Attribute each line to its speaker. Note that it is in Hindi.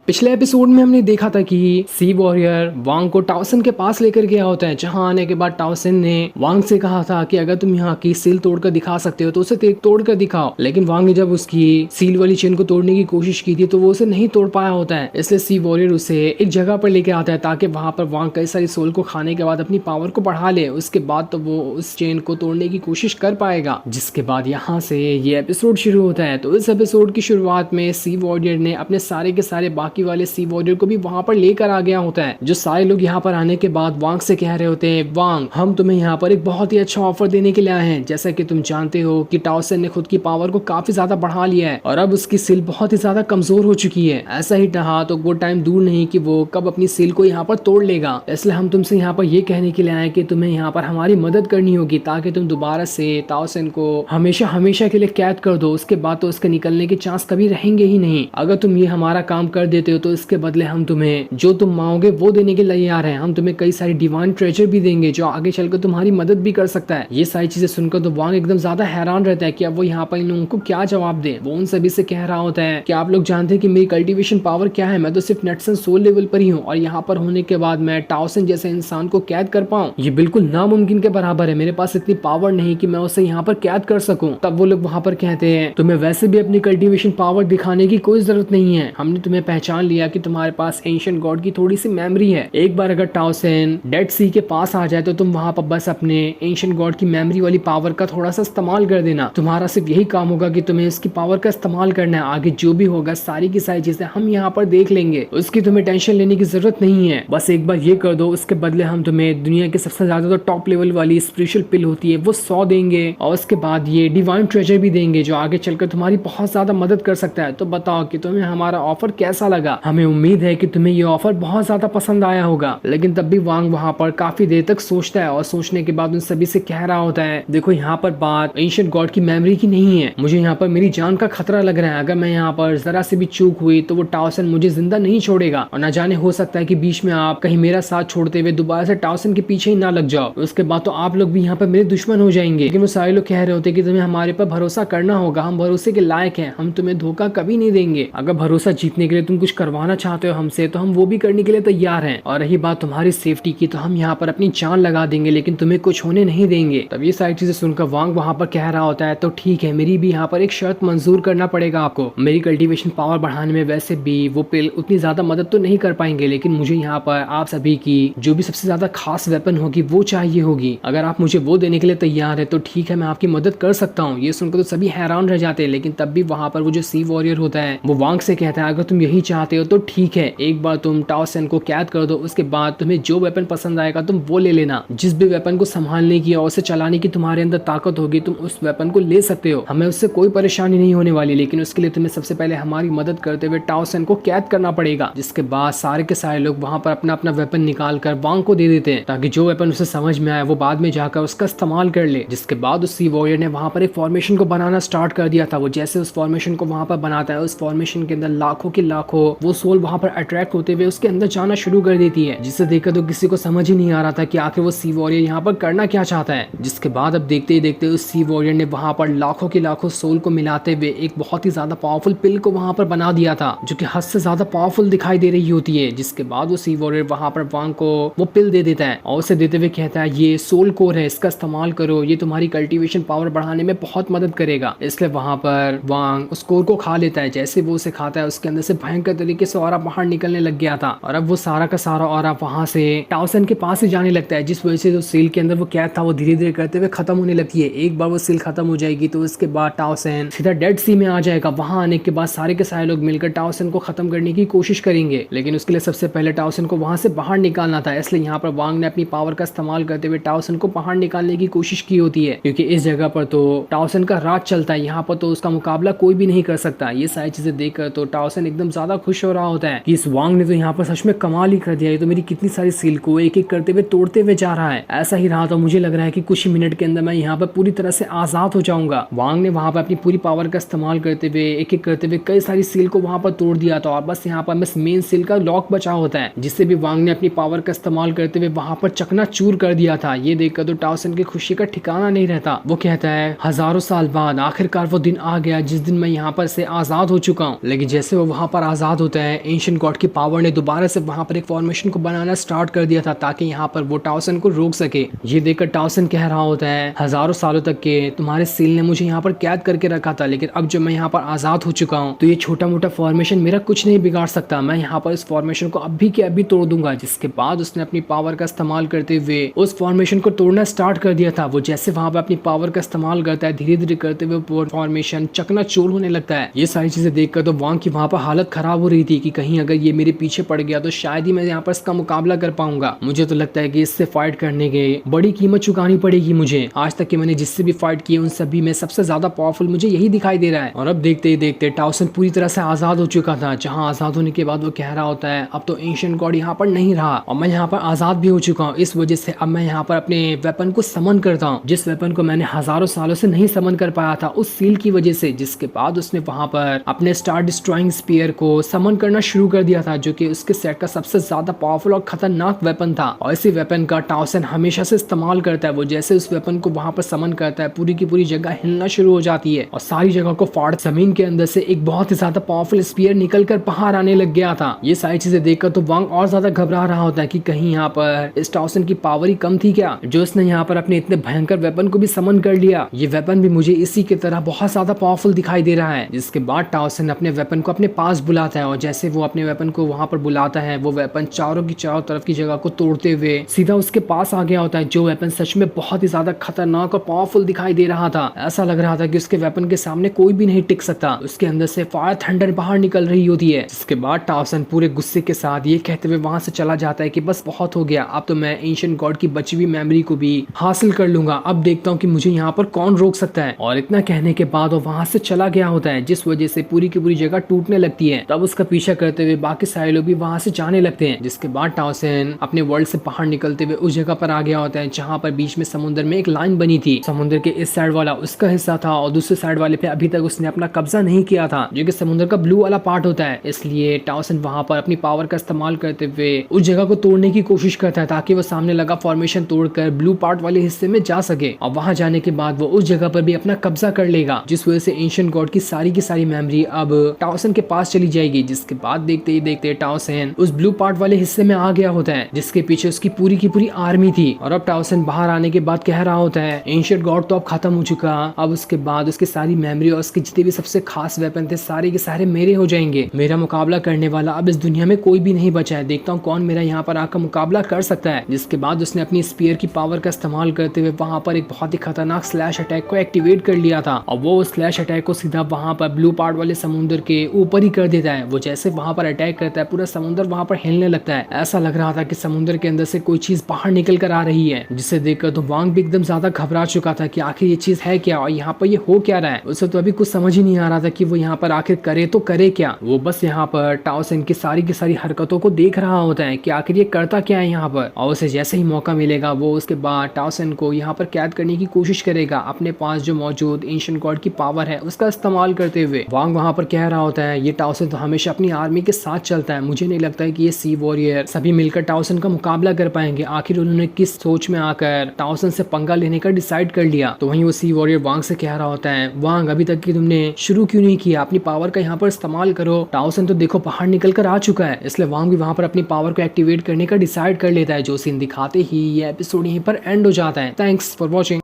Speaker 1: पिछले एपिसोड में हमने देखा था कि सी वॉरियर वांग को टाओसन के पास लेकर गया होता है, जहां आने के बाद टाओसन ने वांग से कहा था कि अगर तुम यहाँ की सील तोड़कर दिखा सकते हो तो उसे तोड़कर दिखाओ। लेकिन वांग ने जब उसकी सील वाली चेन को तोड़ने की कोशिश की थी तो वो उसे नहीं तोड़ पाया होता है। इसलिए सी वॉरियर उसे एक जगह पर लेके आता है ताकि वहां पर वांग कई सारी सोल को खाने के बाद अपनी पावर को बढ़ा ले। उसके बाद तो वो उस चेन को तोड़ने की कोशिश कर पाएगा, जिसके बाद यहाँ से ये एपिसोड शुरू होता है। तो इस एपिसोड की शुरुआत में सी वॉरियर ने अपने सारे के सारे बाकी वाले सी वॉरियर को भी वहां पर लेकर आ गया होता है। जो सारे लोग यहाँ पर आने के बाद वांग से कह रहे होते हैं, वांग हम तुम्हें यहाँ पर एक बहुत ही अच्छा ऑफर देने के लिए आए हैं। जैसा कि तुम जानते हो कि टाओसन ने खुद की पावर को काफी ज्यादा बढ़ा लिया है और अब उसकी सील बहुत ही ज्यादा कमजोर हो चुकी है। ऐसा ही रहा तो वो टाइम दूर नहीं कि वो कब अपनी सील को यहाँ पर तोड़ लेगा। इसलिए हम तुमसे यहाँ पर ये कहने के लिए आए कि तुम्हें यहाँ पर हमारी मदद करनी होगी ताकि तुम दोबारा से टाओसन को हमेशा हमेशा के लिए कैद कर दो। उसके बाद तो उसके निकलने के चांस कभी रहेंगे ही नहीं। अगर तुम ये हमारा काम कर देते हो तो इसके बदले हम तुम्हें जो तुम मांगोगे वो देने के लिए तैयार हैं। हम तुम्हें कई सारी डिवाइन ट्रेजर भी देंगे जो आगे चलकर तुम्हारी मदद भी कर सकता है। ये सारी चीजें सुनकर तो वांग एकदम ज्यादा हैरान रहता है कि अब वो यहाँ पर इन लोगों को क्या जवाब दे। वो उन सभी से कह रहा होता है कि आप लोग जानते हैं कि मेरी कल्टीवेशन पावर क्या है। मैं तो सिर्फ नेटसन सोल लेवल पर ही हूँ और यहाँ पर होने के बाद मैं टाओसन जैसे इंसान को कैद कर पाऊँ, ये बिल्कुल नामुमकिन के बराबर है। मेरे पास इतनी पावर नहीं कि मैं उसे यहाँ पर कैद कर सकूँ। तब वो लोग वहाँ पर कहते हैं, तुम्हें वैसे भी अपनी कल्टीवेशन पावर दिखाने की कोई जरूरत नहीं है। हमने तुम्हें पहचान लिया कि तुम्हारे पास एंशिएंट गॉड की थोड़ी सी मेमोरी है। एक बार अगर टाओसन डेड सी के पास आ जाए तो तुम वहां पर बस अपने एंशिएंट गॉड की मेमोरी वाली पावर का थोड़ा सा इस्तेमाल कर देना। तुम्हारा सिर्फ यही काम होगा कि तुम्हें इसकी पावर का इस्तेमाल करना है। आगे जो भी होगा सारी की सारी चीजें हम यहाँ पर देख लेंगे, उसकी तुम्हें टेंशन लेने की जरूरत नहीं है। बस एक बार ये कर दो, उसके बदले हम तुम्हें दुनिया के सबसे ज्यादा तो टॉप लेवल वाली स्पिरिचुअल पिल होती है वो 100 देंगे और उसके बाद ये डिवाइन ट्रेजर भी देंगे जो आगे चलकर तुम्हारी बहुत ज्यादा मदद कर सकता है। तो बताओ कि तुम्हें हमारा ऑफर कैसा लगा। हमें उम्मीद है कि तुम्हें ये ऑफर बहुत ज्यादा पसंद आया होगा। लेकिन तब भी वांग वहां पर काफी देर तक सोचता है और सोचने के बाद उन सभी से कह रहा होता है, देखो यहाँ पर बात एंशिएंट गॉड की मेमोरी की नहीं है। मुझे यहाँ पर मेरी जान का खतरा लग रहा है। अगर मैं यहाँ पर जरा से भी चूक हुई तो वो टाओसन मुझे जिंदा नहीं छोड़ेगा और न जाने हो सकता है कि बीच में आप कहीं मेरा साथ छोड़ते हुए दोबारा से टाओसन के पीछे ही ना लग जाओ। उसके बाद तो आप लोग भी यहाँ पर मेरे दुश्मन हो जाएंगे। लेकिन वो सारे लोग कह रहे होते कि तुम्हें हमारे पर भरोसा करना होगा, हम भरोसे के लायक हैं, हम तुम्हें धोखा कभी नहीं देंगे। अगर भरोसा जीतने के लिए तुम कुछ करवाना चाहते हो हमसे तो हम वो भी करने के लिए तैयार हैं। और रही बात तुम्हारी सेफ्टी की तो हम यहाँ पर अपनी जान लगा देंगे लेकिन तुम्हें कुछ होने नहीं देंगे। तब ये सारी चीजें सुनकर वांग वहाँ पर कह रहा होता है, तो ठीक है, मेरी भी यहाँ पर एक शर्त मंजूर करना पड़ेगा आपको। मेरी कल्टीवेशन पावर बढ़ाने में वैसे भी वो पिल उतनी ज्यादा मदद तो नहीं कर पाएंगे, लेकिन मुझे यहाँ पर आप सभी की जो भी सबसे ज्यादा खास वेपन होगी वो चाहिए होगी। अगर आप मुझे वो देने के लिए तैयार है तो ठीक है, मैं आपकी मदद कर सकता हूँ। ये सुनकर तो सभी हैरान रह जाते हैं। लेकिन तब भी वहाँ पर वो जो सी वॉरियर होता है वो वांग से कहता है, अगर तुम यही चाहते हो तो ठीक है, एक बार तुम टाओसन को कैद कर दो, उसके बाद तुम्हें जो वेपन पसंद आएगा तुम वो ले लेना। जिस भी वेपन को संभालने की और उसे चलाने की तुम्हारे अंदर ताकत होगी तुम उस वेपन को ले सकते हो। हमें उससे कोई परेशानी नहीं होने वाली, लेकिन उसके लिए तुम्हें सबसे पहले हमारी मदद करते हुए टाओसन को कैद करना पड़ेगा। जिसके बाद सारे के सारे लोग वहाँ पर अपना अपना वेपन निकाल कर वांग को दे देते हैं ताकि जो वेपन उसे समझ में आए वो बाद में जाकर उसका इस्तेमाल कर ले। जिसके बाद उस सी वॉरियर ने वहाँ पर एक फॉर्मेशन को बनाना स्टार्ट कर दिया था। वो जैसे उस फॉर्मेशन को वहाँ पर बनाता है, उस फॉर्मेशन के अंदर लाखों के लाखों वो सोल वहाँ पर अट्रैक्ट होते हुए उसके अंदर जाना शुरू कर देती है, जिसे देखकर तो किसी को समझ ही नहीं आ रहा था कि आखिर वो सी वॉरियर यहाँ पर करना क्या चाहता है। जिसके बाद अब देखते ही देखते उस सी वॉरियर ने वहाँ पर लाखों के लाखों सोल को मिलाते हुए एक बहुत ही ज्यादा पावरफुल पिल को वहाँ पर बना दिया था जो कि हद से ज्यादा पावरफुल दिखाई दे रही होती है। जिसके बाद वो सी वॉरियर वहाँ पर वांग को वो पिल दे देता है और उसे देते हुए कहता है, ये सोल कोर है, इसका इस्तेमाल करो, ये तुम्हारी कल्टीवेशन पावर बढ़ाने में बहुत मदद करेगा। इसलिए वहाँ पर वांग उस कोर को खा लेता है। जैसे वो उसे खाता है उसके अंदर से भयंकर तरीके से ऑरा बाहर निकलने लग गया था और अब वो सारा का सारा ऑरा वहाँ से टाओसन के पास ही जाने लगता है, जिस वजह से जो सील के अंदर वो कैद था वो धीरे धीरे करते हुए खत्म होने लगती है। एक बार वो सील खत्म हो जाएगी तो उसके बाद टाओसन सीधा डेड सी में आ जाएगा। वहां आने के बाद सारे के सारे लोग मिलकर टाओसन को खत्म करने की कोशिश करेंगे, लेकिन उसके लिए सबसे पहले टाओसन को वहां से बाहर निकालना था। इसलिए यहाँ पर वांग ने अपनी पावर का इस्तेमाल करते हुए टाओसन को बाहर निकालने की कोशिश की होती है, क्योंकि इस जगह पर तो टाओसन का राज चलता है, यहाँ पर तो उसका मुकाबला कोई भी नहीं कर सकता। ये सारी चीजें देखकर तो टाओसन एकदम ज्यादा खुश हो रहा होता है कि इस वांग ने तो यहाँ पर सच में कमाल ही कर दिया। ये तो मेरी कितनी सारी सील को एक एक करते हुए तोड़ते हुए जा रहा है। ऐसा ही रहा तो मुझे लग रहा है कि कुछ ही मिनट के अंदर मैं यहाँ पर पूरी तरह से आजाद हो जाऊंगा। वांग ने वहां पर अपनी पूरी पावर का इस्तेमाल करते हुए एक एक करते हुए कई सारी सील को वहां पर तोड़ दिया था और बस यहाँ पर बस मेन सील का लॉक बचा होता है, जिससे भी वांग ने अपनी पावर का इस्तेमाल करते हुए वहां पर चकना चूर कर दिया था। ये देखकर तो टाओसन की खुशी का ठिकाना नहीं रहता। वो कहता है, हजारों साल बाद आखिरकार वो दिन आ गया जिस दिन मैं यहाँ पर से आजाद हो चुका हूँ। लेकिन जैसे वो वहां पर आजाद आजाद होता है, एंशिएंट गॉड की पावर ने दोबारा से वहां पर एक फॉर्मेशन को बनाना स्टार्ट कर दिया था ताकि यहाँ पर वो टाउसन को रोक सके। ये देखकर टाउसन कह रहा होता है, हजारों सालों तक के तुम्हारे सील ने मुझे यहाँ पर कैद करके रखा था, लेकिन अब जब मैं यहाँ पर आजाद हो चुका हूँ तो ये छोटा मोटा फॉर्मेशन मेरा कुछ नहीं बिगाड़ सकता। मैं यहाँ पर इस फॉर्मेशन को अभी के अभी तोड़ दूंगा। जिसके बाद उसने अपनी पावर का इस्तेमाल करते हुए उस फॉर्मेशन को तोड़ना स्टार्ट कर दिया था। वो जैसे वहां पर अपनी पावर का इस्तेमाल करता है, धीरे धीरे करते हुए फॉर्मेशन चकनाचूर होने लगता है। ये सारी चीजें देखकर तो वांग की वहां पर हालत खराब हो रही थी कि कहीं अगर ये मेरे पीछे पड़ गया तो शायद ही मैं यहाँ पर इसका मुकाबला कर पाऊंगा। मुझे तो लगता है कि इससे फाइट करने के बड़ी कीमत चुकानी पड़ेगी मुझे। आज तक कि मैंने जिससे भी फाइट किए उन सभी में सबसे ज्यादा पावरफुल मुझे यही दिखाई दे रहा है। और अब देखते ही देखते टाउसन पूरी तरह से आजाद हो चुका था। जहाँ आजाद होने के बाद वो कह रहा होता है, अब तो एंशिएंट गॉड यहाँ पर नहीं रहा और मैं यहाँ पर आजाद भी हो चुका हूँ। इस वजह से अब मैं यहाँ पर अपने वेपन को समन करता हूँ, जिस वेपन को मैंने हजारों सालों से नहीं समन कर पाया था उस सील की वजह से। जिसके बाद उसने वहां पर अपने स्टार डिस्ट्रॉइंग स्पीयर को समन करना शुरू कर दिया था, जो कि उसके सेट का सबसे ज्यादा पावरफुल और खतरनाक वेपन था। और इसी वेपन का टाउसन हमेशा से इस्तेमाल करता है। वो जैसे उस वेपन को वहां पर समन करता है, पूरी की पूरी जगह हिलना शुरू हो जाती है और सारी जगह को फाड़ जमीन के अंदर से एक बहुत ही ज्यादा पावरफुल स्पीयर निकल कर बाहर आने लग गया था। ये सारी चीजें देखकर तो वांग और ज्यादा घबरा रहा होता है कि कहीं यहाँ पर इस टाउसन की पावर ही कम थी क्या, जो इसने यहाँ पर अपने इतने भयंकर वेपन को भी समन कर लिया। ये वेपन भी मुझे इसी की तरह बहुत ज्यादा पावरफुल दिखाई दे रहा है। जिसके बाद टाउसन अपने वेपन को अपने पास बुलाता है और जैसे वो अपने वेपन को वहां पर बुलाता है, वो वेपन चारों की चारों तरफ की जगह को तोड़ते हुए सीधा उसके पास आ गया होता है। जो वेपन सच में बहुत ही ज्यादा खतरनाक और पावरफुल दिखाई दे रहा था। ऐसा लग रहा था कि उसके वेपन के सामने कोई भी नहीं टिक सकता। उसके अंदर से फायर थंडर बाहर निकल रही होती है। जिसके बाद टाउसन पूरे गुस्से के साथ ये कहते हुए वहां से चला जाता है कि बस बहुत हो गया, अब तो मैं एंशिएंट गॉड की बची हुई मेमोरी को भी हासिल कर लूंगा। अब देखता हूँ कि मुझे यहाँ पर कौन रोक सकता है। और इतना कहने के बाद वो वहां से चला गया होता है, जिस वजह से पूरी की पूरी जगह टूटने लगती है। तब उसका पीछा करते हुए बाकी सारे लोग भी वहां से जाने लगते हैं। जिसके बाद टाउसन अपने वर्ल्ड से बाहर निकलते हुए उस जगह पर आ गया होता है जहाँ पर बीच में समुद्र में एक लाइन बनी थी। समुद्र के इस साइड वाला उसका हिस्सा था और दूसरे साइड वाले पे अभी तक उसने अपना कब्जा नहीं किया था, जो कि समुद्र का ब्लू वाला पार्ट होता है। इसलिए टाउसन वहां पर अपनी पावर का इस्तेमाल करते हुए उस जगह को तोड़ने की कोशिश करता है ताकि वो सामने लगा फॉर्मेशन तोड़कर ब्लू पार्ट वाले हिस्से में जा सके। और वहां जाने के बाद वो उस जगह पर भी अपना कब्जा कर लेगा, जिस वजह से एंशिएंट गॉड की सारी मेमोरी अब टाउसन के पास चली जाएगी। जिसके बाद देखते ही देखते टाउसन उस ब्लू पार्ट वाले हिस्से में आ गया होता है, जिसके पीछे उसकी पूरी की पूरी आर्मी थी। और अब टाउसन बाहर आने के बाद कह रहा होता है, एंशिएंट गॉड तो अब खत्म हो चुका, अब उसके बाद उसकी सारी मेमोरी और उसके जितने भी सबसे खास वेपन थे सारे के सारे मेरे हो जाएंगे। मेरा मुकाबला करने वाला अब इस दुनिया में कोई भी नहीं बचा है। देखता हूँ कौन मेरा यहाँ पर आकर मुकाबला कर सकता है। जिसके बाद उसने अपनी स्पीयर की पावर का इस्तेमाल करते हुए वहां पर एक बहुत ही खतरनाक स्लैश अटैक को एक्टिवेट कर लिया था और वो स्लैश अटैक को सीधा वहां पर ब्लू पार्ट वाले समुद्र के ऊपर ही कर देता है। वो जैसे वहां पर अटैक करता है पूरा समुद्र वहां पर हिलने लगता है। ऐसा लग रहा था कि समुद्र के अंदर से कोई चीज बाहर निकल कर आ रही है, जिसे देखकर तो वांग भी एकदम ज्यादा घबरा चुका था कि आखिर ये चीज है क्या और यहाँ पर ये हो क्या रहा है। उसे तो अभी कुछ समझ ही नहीं आ रहा था कि वो यहाँ पर आखिर करे तो करे क्या। वो बस यहाँ पर टाउसन की सारी हरकतों को देख रहा होता है कि आखिर ये करता क्या है यहाँ पर। और उसे जैसे ही मौका मिलेगा वो उसके बाद टाउसन को यहाँ पर कैद करने की कोशिश करेगा, अपने पास जो मौजूद एंशिएंट गॉड की पावर है उसका इस्तेमाल करते हुए। वांग वहां पर कह रहा होता है, ये टाउसन तो हमेशा अपनी आर्मी के साथ चलता है, मुझे नहीं लगता है कि ये सी वॉरियर सभी मिलकर टाउसन का मुकाबला कर पाएंगे। आखिर उन्होंने किस सोच में आकर टाउसन से पंगा लेने का डिसाइड कर लिया। तो वहीं वो सी वॉरियर वांग से कह रहा होता है, वांग अभी तक की तुमने शुरू क्यों नहीं किया, अपनी पावर का यहाँ पर इस्तेमाल करो। टाउसन तो देखो बाहर निकल कर आ चुका है। इसलिए वांग भी वहां पर अपनी पावर को एक्टिवेट करने का डिसाइड कर लेता है। जो सीन दिखाते ही ये एपिसोड यहीं पर एंड हो जाता है। Thanks for watching.